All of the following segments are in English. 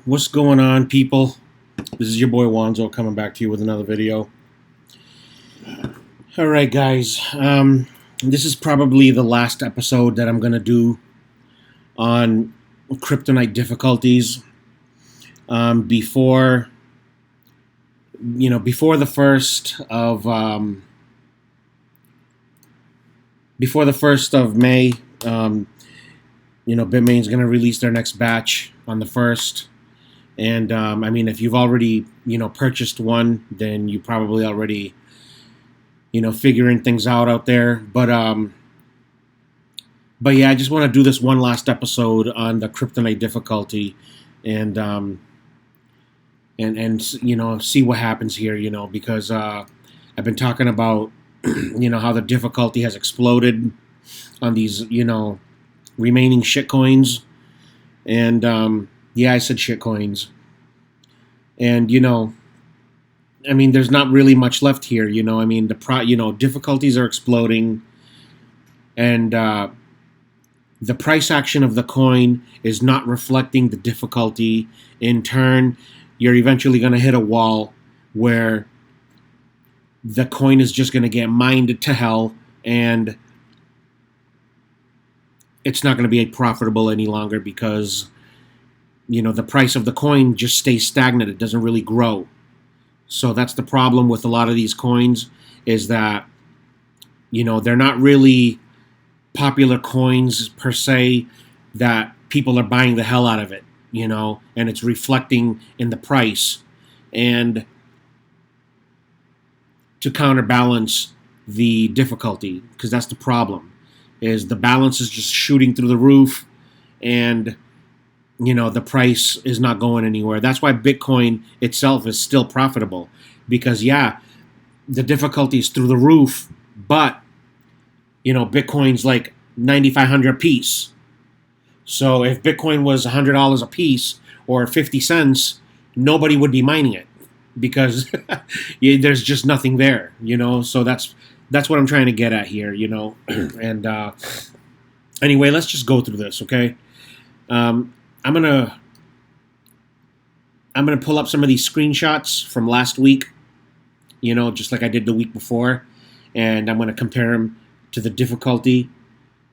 What's going on, people? This is your boy Wanzo coming back to you with another video. Alright, guys. This is probably the last episode that I'm going to do on Cryptonite difficulties before the first of May. Bitmain's going to release their next batch on the 1st. And I mean, if you've already purchased one, then you probably already figuring things out there. But yeah, I just want to do this one last episode on the Cryptonite difficulty, and see what happens here. Because I've been talking about how the difficulty has exploded on these remaining shitcoins, and yeah, I said shitcoins. And I mean, there's not really much left here. I mean, difficulties are exploding, and the price action of the coin is not reflecting the difficulty. In turn, you're eventually going to hit a wall where the coin is just going to get mined to hell, and it's not going to be profitable any longer because the price of the coin just stays stagnant. It doesn't really grow. So that's the problem with a lot of these coins, is that they're not really popular coins per se, that people are buying the hell out of it, and it's reflecting in the price. And to counterbalance the difficulty, because that's the problem, is the balance is just shooting through the roof, and the price is not going anywhere. That's why Bitcoin itself is still profitable, because yeah, the difficulty is through the roof, but Bitcoin's like 9,500 a piece. So if Bitcoin was $100 a piece or 50 cents, nobody would be mining it, because there's just nothing there. So that's what I'm trying to get at here. And anyway, let's just go through this, okay? I'm gonna pull up some of these screenshots from last week, just like I did the week before, and I'm gonna compare them to the difficulty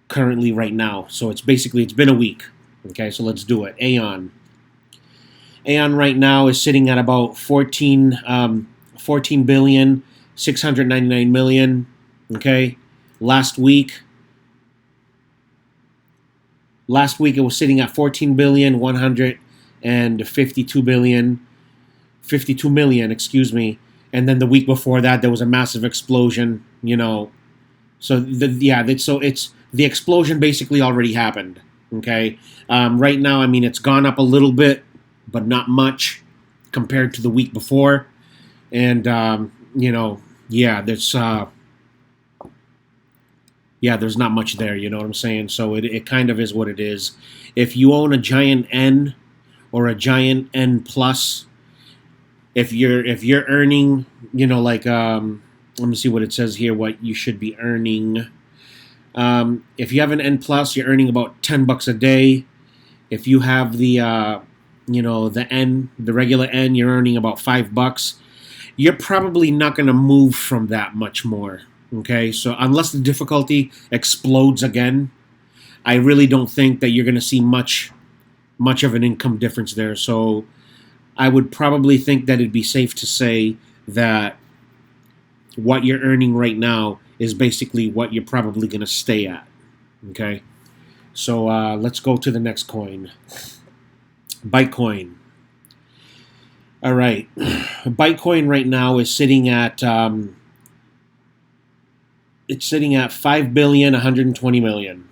currently right now. So it's been a week. Okay, so let's do it. Aeon right now is sitting at about 14 billion 699 million. Okay, last week it was sitting at 14 billion 152 million, excuse me. And then the week before that, there was a massive explosion. So the explosion basically already happened. Okay, right now, I mean, it's gone up a little bit, but not much compared to the week before. And there's not much there, you know what I'm saying? So it kind of is what it is. If you own a giant N or a giant N plus, if you're earning, let me see what it says here, what you should be earning. If you have an N plus, you're earning about $10 a day. If you have the the regular N, you're earning about $5. You're probably not going to move from that much more. Okay, so unless the difficulty explodes again, I really don't think that you're going to see much of an income difference there. So I would probably think that it'd be safe to say that what you're earning right now is basically what you're probably going to stay at. Okay, so let's go to the next coin, Bycoin. All right, Bycoin right now is sitting at it's sitting at 5,120 million.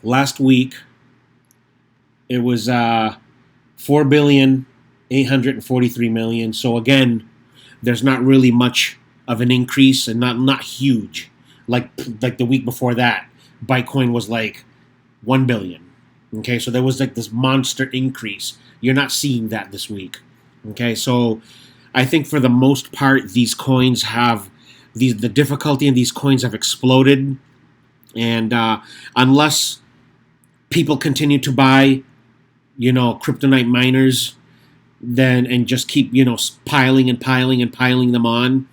Last week, it was 4,843 million. So again, there's not really much of an increase, and not huge. Like the week before that, Bycoin was like 1 billion. Okay, so there was like this monster increase. You're not seeing that this week. Okay, so I think for the most part, these coins have the difficulty in these coins have exploded, and unless people continue to buy Cryptonite miners, then and just keep piling and piling and piling them on,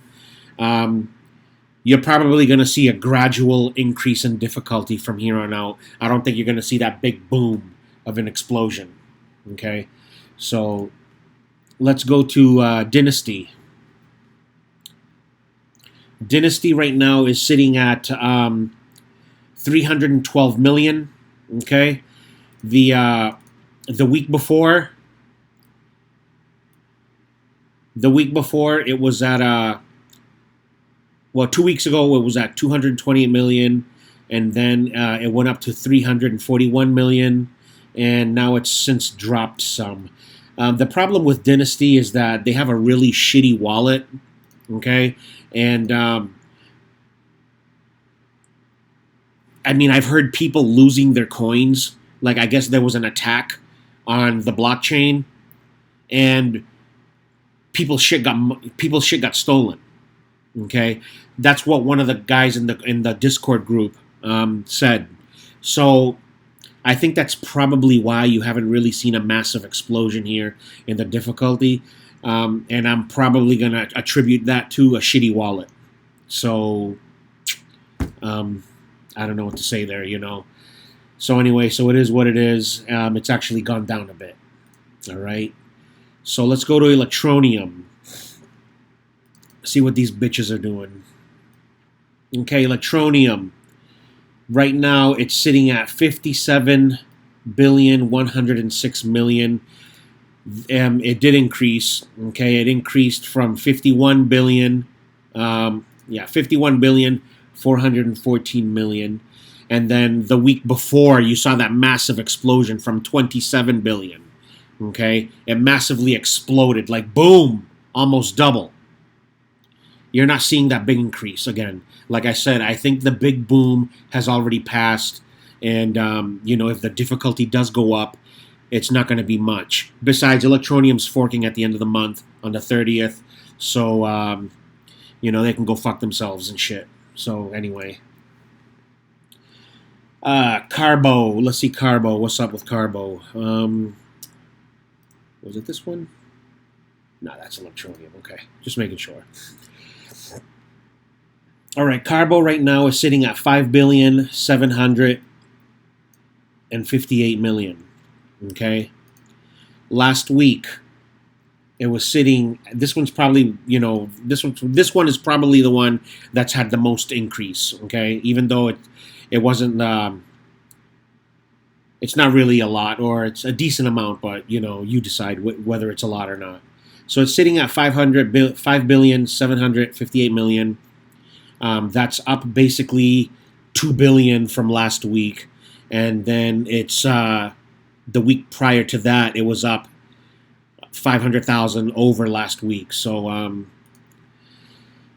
you're probably going to see a gradual increase in difficulty from here on out. I don't think you're going to see that big boom of an explosion. Okay, so let's go to Dynasty. Dynasty right now is sitting at 312 million. Okay, the week before it was at 2 weeks ago it was at 228 million, and then it went up to 341 million, and now it's since dropped some. The problem with Dynasty is that they have a really shitty wallet. Okay, and I've heard people losing their coins. Like, I guess there was an attack on the blockchain, and people's shit got stolen. Okay, that's what one of the guys in the Discord group said. So I think that's probably why you haven't really seen a massive explosion here in the difficulty, and I'm probably gonna attribute that to a shitty wallet. So I don't know what to say there, So anyway, so it is what it is. It's actually gone down a bit. All right. So let's go to Electroneum. See what these bitches are doing. Okay, Electroneum. Right now, it's sitting at 57,106,000,000. It did increase. Okay, it increased from 51 billion. 51,414,000,000. And then the week before, you saw that massive explosion from 27 billion. Okay, it massively exploded, like boom, almost double. You're not seeing that big increase again. Like I said, I think the big boom has already passed, and if the difficulty does go up, it's not going to be much. Besides, Electroneum's forking at the end of the month on the 30th, so they can go fuck themselves and shit. So anyway, Carbo. Let's see Carbo. What's up with Carbo? Was it this one? No, that's Electroneum. Okay, just making sure. All right, Carbo right now is sitting at 5,758,000,000. Okay, last week it was sitting. This one's probably this one is probably the one that's had the most increase. Okay, even though it wasn't. It's not really a lot, or it's a decent amount, but you decide whether it's a lot or not. So it's sitting at 5,758,000,000. That's up basically 2 billion from last week, and then it's the week prior to that it was up 500,000 over last week. So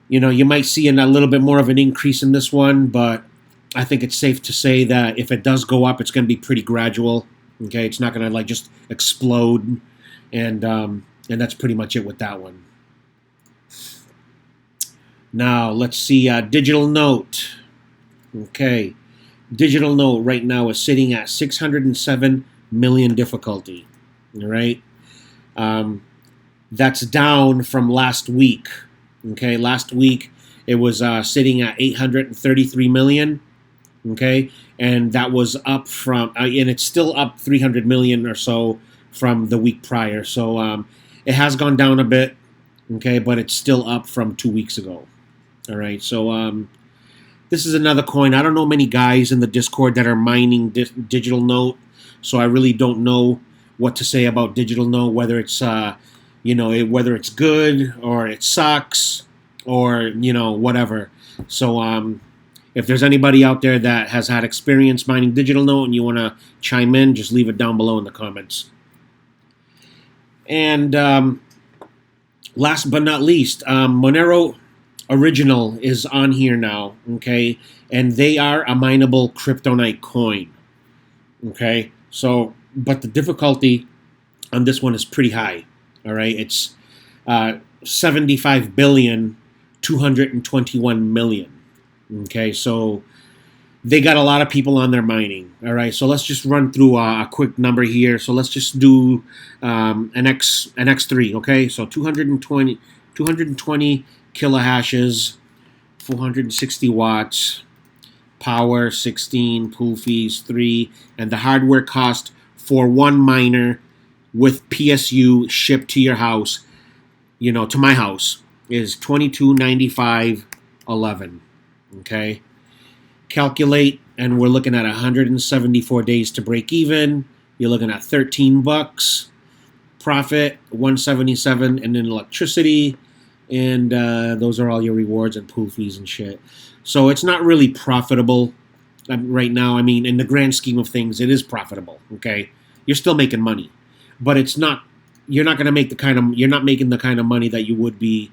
you might see a little bit more of an increase in this one, but I think it's safe to say that if it does go up, it's going to be pretty gradual. Okay, it's not going to just explode, and that's pretty much it with that one. Now, let's see Digital Note. Okay. Digital Note right now is sitting at 607 million difficulty. All right. That's down from last week. Okay. Last week, it was sitting at 833 million. Okay. And that was up from, and it's still up 300 million or so from the week prior. So it has gone down a bit. Okay. But it's still up from 2 weeks ago. All right, so this is another coin. I don't know many guys in the Discord that are mining Digital Note, so I really don't know what to say about Digital Note. Whether it's whether it's good or it sucks or whatever. So if there's anybody out there that has had experience mining Digital Note and you want to chime in, just leave it down below in the comments. And last but not least, Monero Original is on here now, okay, and they are a mineable Cryptonite coin, okay. So, but the difficulty on this one is pretty high. All right, it's 75,221,000,000. Okay, so they got a lot of people on their mining. All right, so let's just run through a quick number here. So let's just do an X3. Okay, so 220 kilohashes, 460 watts, power 16, pool fees 3, and the hardware cost for one miner with PSU shipped to your house, to my house, is $22.95.11. Okay, calculate, and we're looking at 174 days to break even. You're looking at $13 profit, 177, and then electricity, and those are all your rewards and pool fees and shit. So it's not really profitable right now. I mean, in the grand scheme of things, it is profitable. Okay, you're still making money, but it's not. You're not going to make you're not making the kind of money that you would be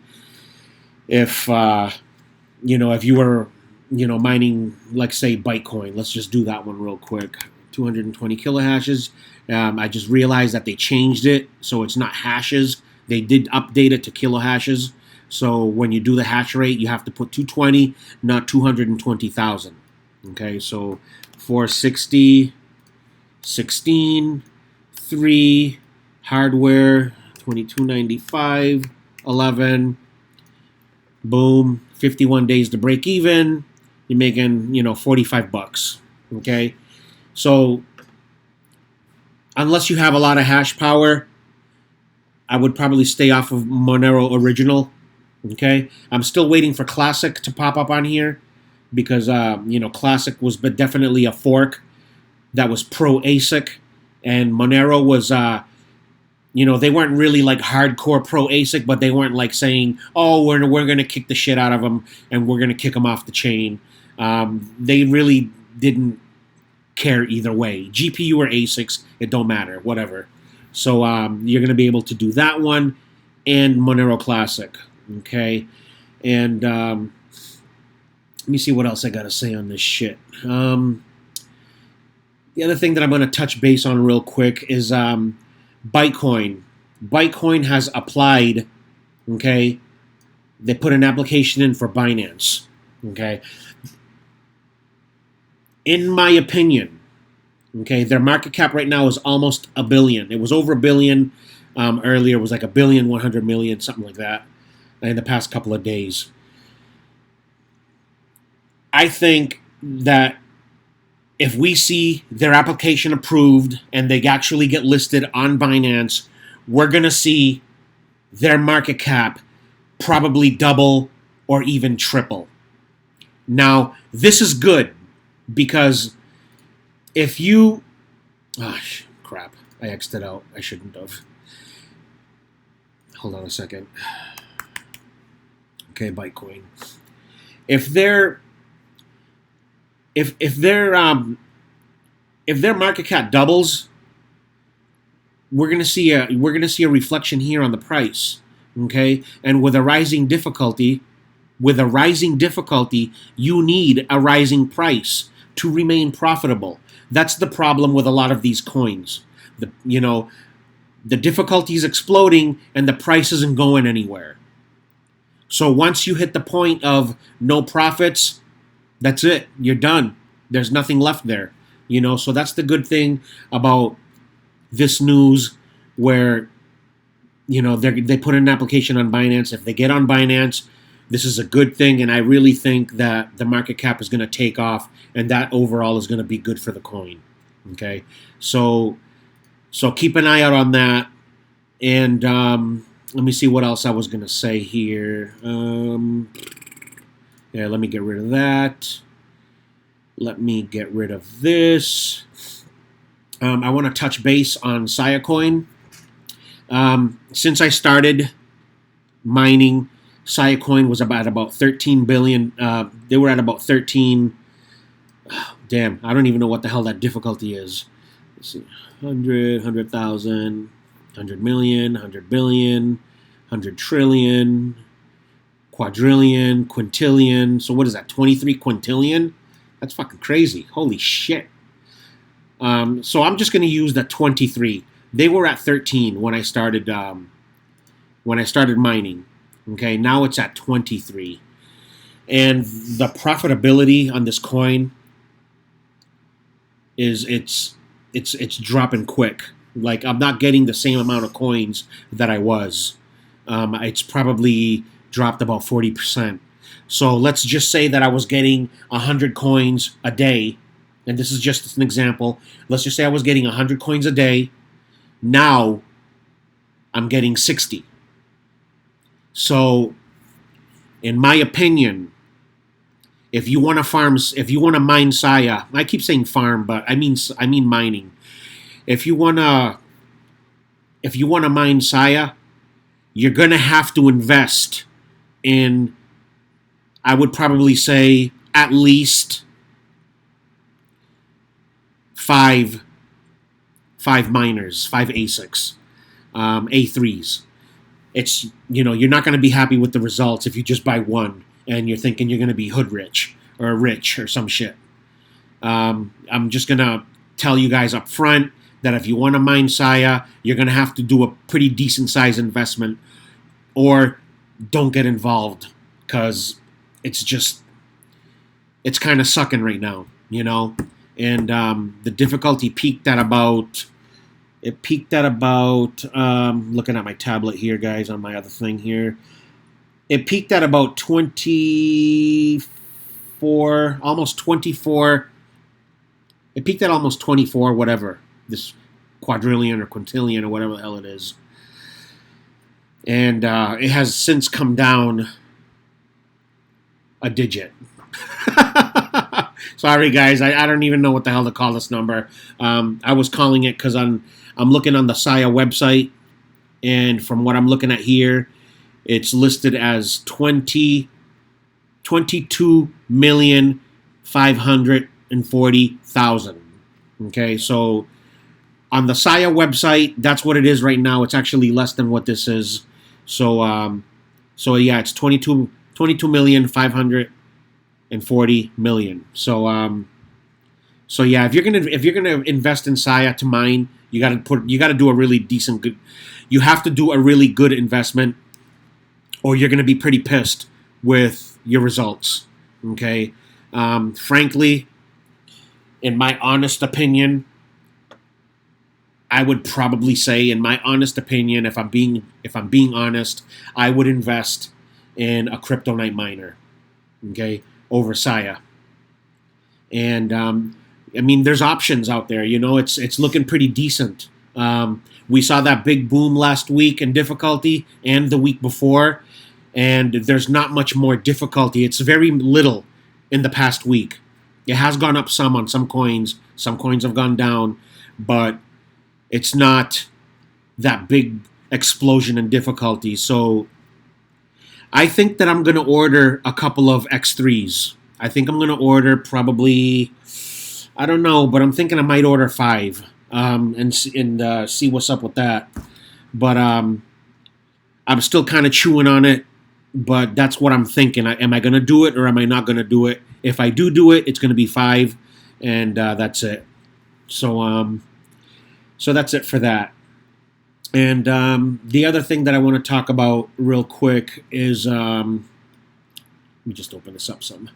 if if you were mining, like, say, Bycoin. Let's just do that one real quick. 220 kilohashes. I just realized that they changed it, so it's not hashes. They did update it to kilohashes. So when you do the hash rate, you have to put 220, not 220,000. Okay, so 460, 16, 3, hardware, 22.95, 11. Boom, 51 days to break even. You're making, $45. Okay, so unless you have a lot of hash power, I would probably stay off of Monero Original. Okay, I'm still waiting for Classic to pop up on here because Classic was definitely a fork that was pro ASIC, and Monero was they weren't really like hardcore pro ASIC, but they weren't like saying, oh, we're going to kick the shit out of them and we're going to kick them off the chain. They really didn't care either way. GPU or ASICs, it don't matter, whatever. So you're going to be able to do that one and Monero Classic. Okay, and let me see what else I got to say on this shit. The other thing that I'm going to touch base on real quick is Bycoin. Bycoin has applied, okay? They put an application in for Binance, okay? In my opinion, okay, their market cap right now is almost $1 billion. It was over $1 billion earlier. It was like $1,100,000,000, something like that, in the past couple of days. I think that if we see their application approved and they actually get listed on Binance, we're going to see their market cap probably double or even triple. Now, this is good because if you... crap. I X'd it out. I shouldn't have. Hold on a second. Okay, Bycoin. If their market cap doubles, we're gonna see a reflection here on the price. Okay, and with a rising difficulty, you need a rising price to remain profitable. That's the problem with a lot of these coins. The difficulty is exploding and the price isn't going anywhere. So once you hit the point of no profits, that's it. You're done. There's nothing left there. So that's the good thing about this news where, they put an application on Binance. If they get on Binance, this is a good thing, and I really think that the market cap is going to take off, and that overall is going to be good for the coin. Okay, so keep an eye out on that, and let me see what else I was going to say here. Yeah, let me get rid of that. Let me get rid of this. I want to touch base on Siacoin. Since I started mining, Siacoin was about 13 billion. They were at about 13. Damn, I don't even know what the hell that difficulty is. Let's see, 100, 100,000, 100 million, 100 billion, 100 trillion, quadrillion, quintillion. So what is that, 23 quintillion? That's fucking crazy. Holy shit. So I'm just going to use the 23. They were at 13 when I started mining. Okay, now it's at 23. And the profitability on this coin is it's dropping quick. Like, I'm not getting the same amount of coins that I was. It's probably dropped about 40%. So let's just say that I was getting 100 coins a day, and this is just an example. Let's just say I was getting 100 coins a day. Now I'm getting 60. So, in my opinion, if you want to mine Sia, I keep saying farm, but I mean mining. If you wanna mine Sia, you're gonna have to invest in, I would probably say, at least five miners, 5 ASICs, A3s. It's, you're not going to be happy with the results if you just buy one and you're thinking you're going to be hood rich or rich or some shit. I'm just going to tell you guys up front that if you want to mine Sia, you're going to have to do a pretty decent size investment, or don't get involved, because it's kind of sucking right now, and the difficulty peaked at about, looking at my tablet here, guys, on my other thing here, it peaked at about 24, almost 24, it peaked at almost 24, whatever, this quadrillion or quintillion or whatever the hell it is. And it has since come down a digit. Sorry, guys. I don't even know what the hell to call this number. I was calling it because I'm looking on the Sia website, and from what I'm looking at here, it's listed as 22,540,000. Okay, so on the Sia website, that's what it is right now. It's actually less than what this is. So yeah, it's 22,540,000. So yeah, if you're gonna invest in Sia to mine, you gotta do a really decent good. You have to do a really good investment, or you're gonna be pretty pissed with your results. Okay, frankly, in my honest opinion, I would probably say, in my honest opinion, if I'm being honest, I would invest in a Cryptonite miner, okay, over Sia. And I mean, there's options out there. It's looking pretty decent. We saw that big boom last week in difficulty, and the week before, and there's not much more difficulty. It's very little in the past week. It has gone up some on some coins. Some coins have gone down, but it's not that big explosion in difficulty. So I think that I'm going to order a couple of X3s. I think I'm going to order probably, I don't know, but I'm thinking I might order 5 and see what's up with that. But I'm still kind of chewing on it, but that's what I'm thinking. Am I going to do it, or am I not going to do it? If I do it, it's going to be 5, and that's it. So that's it for that. And the other thing that I want to talk about real quick is, let me just open this up some.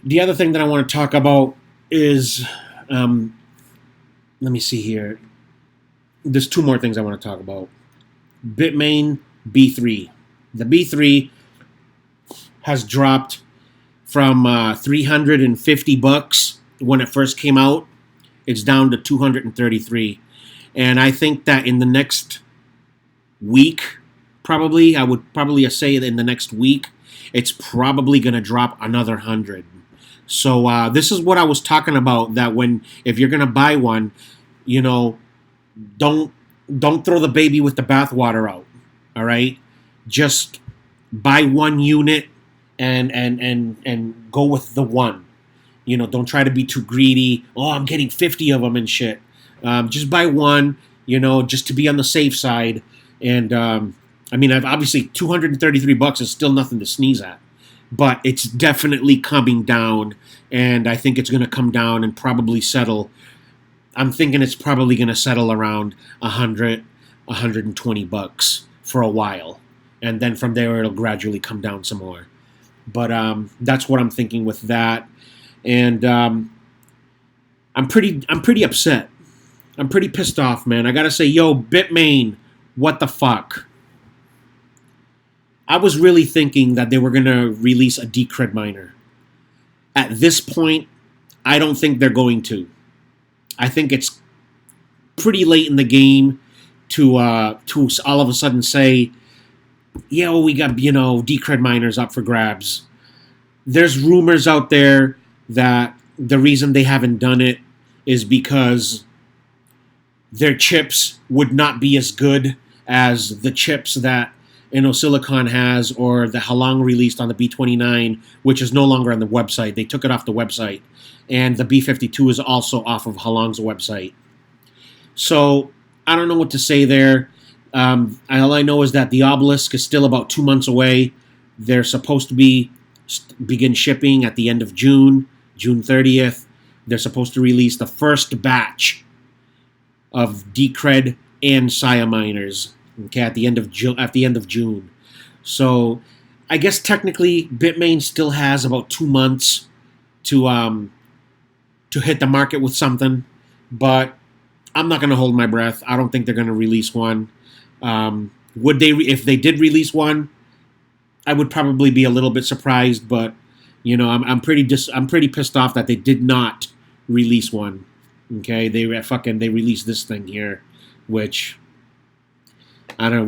The other thing that I want to talk about is, let me see here. There's 2 more things I want to talk about. Bitmain B3. The B3 has dropped from $350 when it first came out. It's down to 233. And I think that in the next week, probably, I would probably say that in the next week, it's probably going to drop another 100. So this is what I was talking about, that if you're going to buy one, don't throw the baby with the bathwater out. All right? Just buy one unit and go with the one. Don't try to be too greedy. Oh, I'm getting 50 of them and shit. Just buy one, just to be on the safe side. And I mean, obviously $233 is still nothing to sneeze at, but it's definitely coming down, and I think it's going to come down and probably settle. I'm thinking it's probably going to settle around $100, $120 for a while, and then from there it'll gradually come down some more. But that's what I'm thinking with that. And I'm pretty upset. I'm pretty pissed off, man. I gotta say, yo, Bitmain, what the fuck? I was really thinking that they were gonna release a Decred miner. At this point, I don't think they're going to. I think it's pretty late in the game to all of a sudden say, yeah, well, we got, Decred miners up for grabs. There's rumors out there that the reason they haven't done it is because their chips would not be as good as the chips that Silicon has, or the Halang released on the B29, which is no longer on the website. They took it off the website. And the B52 is also off of Halang's website. So I don't know what to say there. All I know is that the obelisk is still about 2 months away. They're supposed to begin shipping at the end of June 30th. They're supposed to release the first batch of Decred and Sia miners, okay, at the end of June. So I guess technically Bitmain still has about 2 months to hit the market with something, but I'm not going to hold my breath. I don't think they're going to release one. Would they? If they did release one, I would probably be a little bit surprised. But I'm pretty pissed off that they did not release one. Okay, they released this thing here, which I don't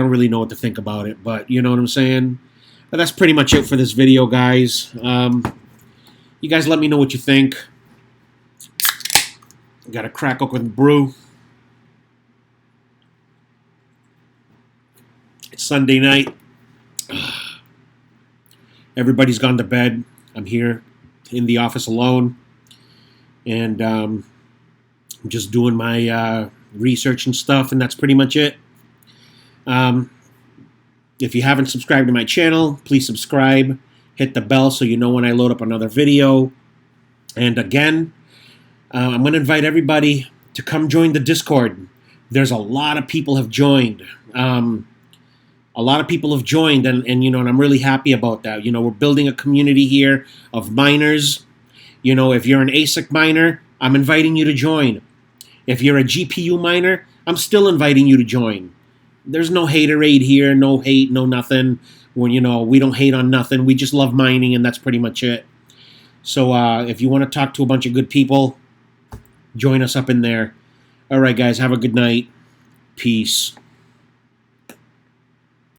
really know what to think about it. But you know what I'm saying. But that's pretty much it for this video, guys. You guys let me know what you think. Got a crack open brew. It's Sunday night. Everybody's gone to bed. I'm here in the office alone. And I'm just doing my research and stuff, and that's pretty much it. If you haven't subscribed to my channel, please subscribe. Hit the bell so you know when I load up another video. And again, I'm going to invite everybody to come join the Discord. There's a lot of people have joined. And I'm really happy about that. We're building a community here of miners. If you're an ASIC miner, I'm inviting you to join. If you're a GPU miner, I'm still inviting you to join. There's no haterade here, no hate, no nothing. When we don't hate on nothing. We just love mining, and that's pretty much it. So if you want to talk to a bunch of good people, join us up in there. All right, guys, have a good night. Peace.